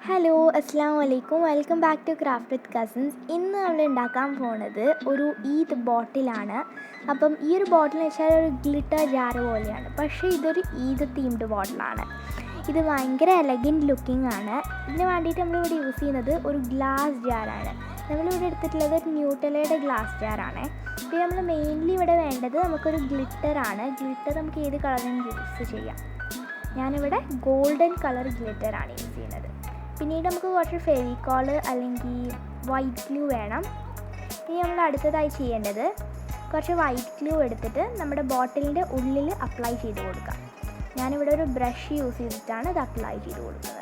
Hello അസ്സാം വലൈക്കും welcome back to craft with cousins. ഇന്ന് നമ്മൾ ഉണ്ടാക്കാൻ പോണത് ഒരു ഈദ് ബോട്ടിലാണ്. അപ്പം ഈ ഒരു ബോട്ടിൽ എന്ന് വെച്ചാൽ ഒരു ഗ്ലിറ്റർ ജാർ പോലെയാണ്, പക്ഷേ ഇതൊരു ഈദ് തീംഡ് ബോട്ടിലാണ്. ഇത് ഭയങ്കര എലഗൻറ്റ് ലുക്കിംഗ് ആണ്. ഇതിന് വേണ്ടിയിട്ട് നമ്മളിവിടെ യൂസ് ചെയ്യുന്നത് ഒരു ഗ്ലാസ് ജാറാണ്. നമ്മളിവിടെ എടുത്തിട്ടുള്ളത് ഒരു ന്യൂട്ടെല്ലയുടെ ഗ്ലാസ് ജാറാണ്. പിന്നെ നമ്മൾ മെയിൻലി ഇവിടെ വേണ്ടത് നമുക്കൊരു ഗ്ലിറ്ററാണ്. ഗ്ലിറ്റർ നമുക്ക് ഏത് കളറിനും യൂസ് ചെയ്യാം. ഞാനിവിടെ ഗോൾഡൻ കളർ ഗ്ലിറ്ററാണ് യൂസ് ചെയ്യുന്നത്. പിന്നീട് നമുക്ക് കുറച്ച് ഫെവിക്കോള് അല്ലെങ്കിൽ വൈറ്റ് ഗ്ലൂ വേണം. ഇനി നമ്മൾ അടുത്തതായി ചെയ്യേണ്ടത് കുറച്ച് വൈറ്റ് ഗ്ലൂ എടുത്തിട്ട് നമ്മുടെ ബോട്ടിലിൻ്റെ ഉള്ളിൽ അപ്ലൈ ചെയ്ത് കൊടുക്കാം. ഞാനിവിടെ ഒരു ബ്രഷ് യൂസ് ചെയ്തിട്ടാണ് ഇത് അപ്ലൈ ചെയ്ത് കൊടുക്കുന്നത്.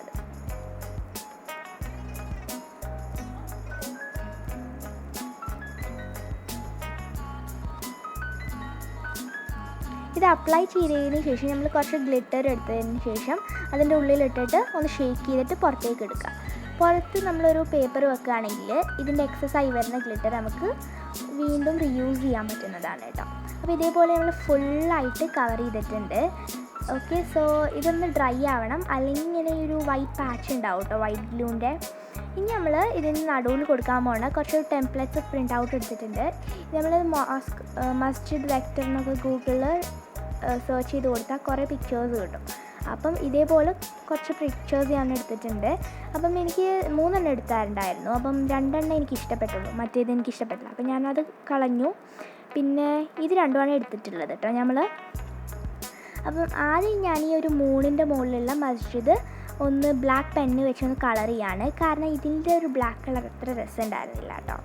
ഇത് അപ്ലൈ ചെയ്തതിന് ശേഷം നമ്മൾ കുറച്ച് ഗ്ലിറ്റർ എടുത്തതിന് ശേഷം അതിൻ്റെ ഉള്ളിലിട്ടിട്ട് ഒന്ന് ഷേക്ക് ചെയ്തിട്ട് പുറത്തേക്ക് എടുക്കുക. പുറത്ത് നമ്മളൊരു പേപ്പർ വെക്കുകയാണെങ്കിൽ ഇതിൻ്റെ എക്സസായി വരുന്ന ഗ്ലിറ്റർ നമുക്ക് വീണ്ടും റീയൂസ് ചെയ്യാൻ പറ്റുന്നതാണ് കേട്ടോ. അപ്പോൾ ഇതേപോലെ നമ്മൾ ഫുള്ളായിട്ട് കവർ ചെയ്തിട്ടുണ്ട്. ഓക്കെ, സോ ഇതൊന്ന് ഡ്രൈ ആവണം, അല്ലെങ്കിൽ ഇങ്ങനെ ഒരു വൈറ്റ് പാച്ച് ഉണ്ടാവും കേട്ടോ, വൈറ്റ് ഗ്ലൂവിൻ്റെ. ഇനി നമ്മൾ ഇതിന് നടുവിൽ കൊടുക്കാൻ പോകുന്ന കുറച്ച് ടെംപ്ലേറ്റ്സ് പ്രിൻ്റ് ഔട്ട് എടുത്തിട്ടുണ്ട്. നമ്മൾ മസ്ജിദ് വെക്ടർ എന്നൊക്കെ ഗൂഗിളിൽ സെർച്ച് ചെയ്ത് കൊടുത്താൽ കുറേ പിക്ചേഴ്സ് കിട്ടും. അപ്പം ഇതേപോലെ കുറച്ച് പിക്ചേഴ്സ് ഞാൻ എടുത്തിട്ടുണ്ട്. അപ്പം എനിക്ക് 3 എണ്ണം എടുത്താറുണ്ടായിരുന്നു. അപ്പം 2 എണ്ണം എനിക്ക് ഇഷ്ടപ്പെട്ടുള്ളൂ, മറ്റേത് എനിക്ക് ഇഷ്ടപ്പെട്ടില്ല. അപ്പം ഞാനത് കളഞ്ഞു. പിന്നെ ഇത് 2 എടുത്തിട്ടുള്ളത് കേട്ടോ നമ്മൾ. അപ്പം ആദ്യം ഞാൻ ഈ ഒരു മൂണിൻ്റെ മുകളിലുള്ള മസ്ജിദ് ഒന്ന് ബ്ലാക്ക് പെന്ന് വെച്ചൊന്ന് കളർ ചെയ്യാണ്. കാരണം ഇതിൻ്റെ ഒരു ബ്ലാക്ക് കളർ അത്ര രസം ഉണ്ടായിരുന്നില്ല കേട്ടോ.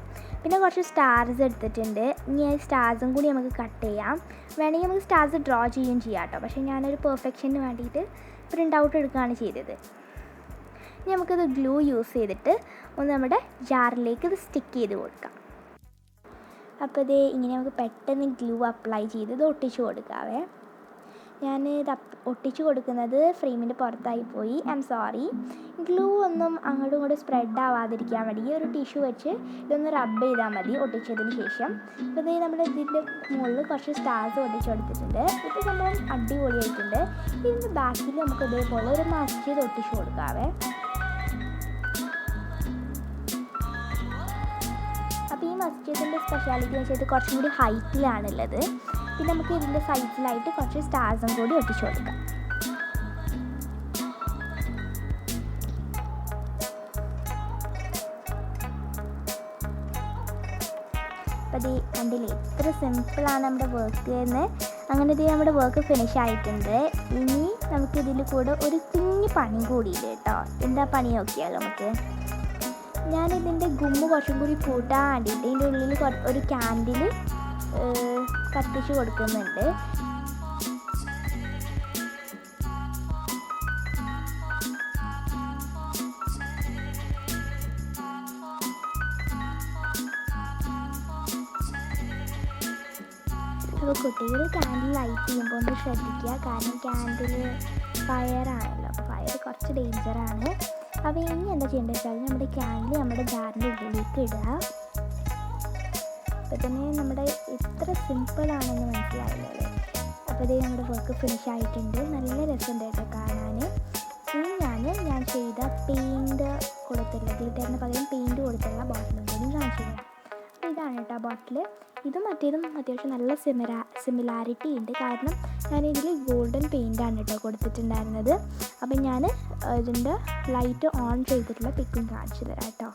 പിന്നെ കുറച്ച് സ്റ്റാർസ് എടുത്തിട്ടുണ്ട്. ഇനി ആ സ്റ്റാർസും കൂടി നമുക്ക് കട്ട് ചെയ്യാം. വേണമെങ്കിൽ നമുക്ക് സ്റ്റാർസ് ഡ്രോ ചെയ്യുകയും ചെയ്യാം കേട്ടോ. പക്ഷേ ഞാനൊരു പെർഫെക്ഷന് വേണ്ടിയിട്ട് പ്രിൻ്റ് ഔട്ട് എടുക്കുകയാണ് ചെയ്തത്. ഇനി നമുക്കിത് ഗ്ലൂ യൂസ് ചെയ്തിട്ട് ഒന്ന് നമ്മുടെ ജാറിലേക്ക് ഇത് സ്റ്റിക്ക് ചെയ്ത് കൊടുക്കാം. അപ്പോൾ ഇത് ഇങ്ങനെ നമുക്ക് പെട്ടെന്ന് ഗ്ലൂ അപ്ലൈ ചെയ്ത് ഇത് ഒട്ടിച്ച് കൊടുക്കാവേ. ഞാൻ ഇത് ഒട്ടിച്ച് കൊടുക്കുന്നത് ഫ്രെയിമിൻ്റെ പുറത്തായി പോയി, ഐ എം സോറി. ഗ്ലൂ ഒന്നും അങ്ങോട്ടും ഇങ്ങോട്ടും സ്പ്രെഡ് ആവാതിരിക്കാൻ വേണ്ടി ഒരു ടിഷ്യൂ വെച്ച് ഇതൊന്ന് റബ്ബ് ചെയ്താൽ മതി ഒട്ടിച്ചതിന് ശേഷം. അപ്പോൾ ഇത് നമ്മൾ ഇതിൻ്റെ മുകളിൽ കുറച്ച് സ്റ്റാർസ് ഒട്ടിച്ച് കൊടുത്തിട്ടുണ്ട്. ഇപ്പോൾ സംഭവം അടിപൊളിയായിട്ടുണ്ട്. ഇതിൻ്റെ ബാക്കിൽ നമുക്ക് ഇതേപോലെ ഒരു മസ്ജിദ് ഒട്ടിച്ച് കൊടുക്കാവേ. അപ്പോൾ ഈ മസ്ജിദിൻ്റെ സ്പെഷ്യാലിറ്റി എന്ന് വെച്ചാൽ ഇത് കുറച്ചും കൂടി ഹൈറ്റിലാണുള്ളത്. പിന്നെ നമുക്ക് ഇതിൻ്റെ സൈഡിലായിട്ട് കുറച്ച് സ്റ്റാർസും കൂടി ഒട്ടിച്ചു കൊടുക്കാം. അപ്പോൾ ഇത് കണ്ടില്ലേ, ഇത്ര സിമ്പിളാണ് നമ്മുടെ വർക്ക് എന്ന്. അങ്ങനെ ഇത് നമ്മുടെ വർക്ക് ഫിനിഷ് ആയിട്ടുണ്ട്. ഇനി നമുക്ക് ഇതിൽ കൂടെ ഒരു കുഞ്ഞു പണി കൂടിയില്ല കേട്ടോ. എന്താ പണി നോക്കിയാൽ നമുക്ക്, ഞാനിതിൻ്റെ ഗുമ്മ് കുറച്ചും കൂടി കൂട്ടാൻ വേണ്ടിയിട്ട് ഇതിൻ്റെ ഉള്ളിൽ ഒരു ക്യാൻഡിൽ കത്തിച്ച് കൊടുക്കുന്നുണ്ട്. അപ്പോൾ കുട്ടികൾ ക്യാൻഡിൽ ലൈറ്റ് ചെയ്യുമ്പോൾ ഒന്ന് ശ്രദ്ധിക്കുക. കാരണം ക്യാൻഡിൽ ഫയറാണല്ലോ, ഫയർ കുറച്ച് ഡേഞ്ചറാണ്. അപ്പോൾ ഇനി എന്താ ചെയ്യേണ്ടത് വെച്ചാൽ നമ്മുടെ ക്യാൻഡിൽ നമ്മുടെ ജാറിൻ്റെ ഉള്ളിലേക്ക് ഇടുക. അപ്പോൾ തന്നെ നമ്മുടെ ഇത്ര സിമ്പിളാണെന്ന് മനസ്സിലായില്ലേ. അപ്പോൾ ഇത് നമ്മുടെ വർക്ക് ഫിനിഷ് ആയിട്ടുണ്ട്. നല്ല രസമുണ്ട് കേട്ടോ കാണാൻ. ഇനി ഞാൻ ചെയ്ത പെയിൻറ്റ് കൊടുത്തുള്ള ഗ്ലിറ്ററിന് പകരം പെയിൻറ്റ് കൊടുത്തുള്ള ബോട്ടിലും കൂടി കാണിച്ചു തരാം. അപ്പോൾ ഇതാണ് കേട്ടോ ബോട്ടിൽ. ഇതും മറ്റേതും അത്യാവശ്യം നല്ല സിമിലാരിറ്റി ഉണ്ട്. കാരണം ഞാനിതിൽ ഗോൾഡൻ പെയിൻ്റാണ് കേട്ടോ കൊടുത്തിട്ടുണ്ടായിരുന്നത്. അപ്പം ഞാൻ ഇതിൻ്റെ ലൈറ്റ് ഓൺ ചെയ്തിട്ടുള്ള പിക്കും കാണിച്ചു തരാം കേട്ടോ.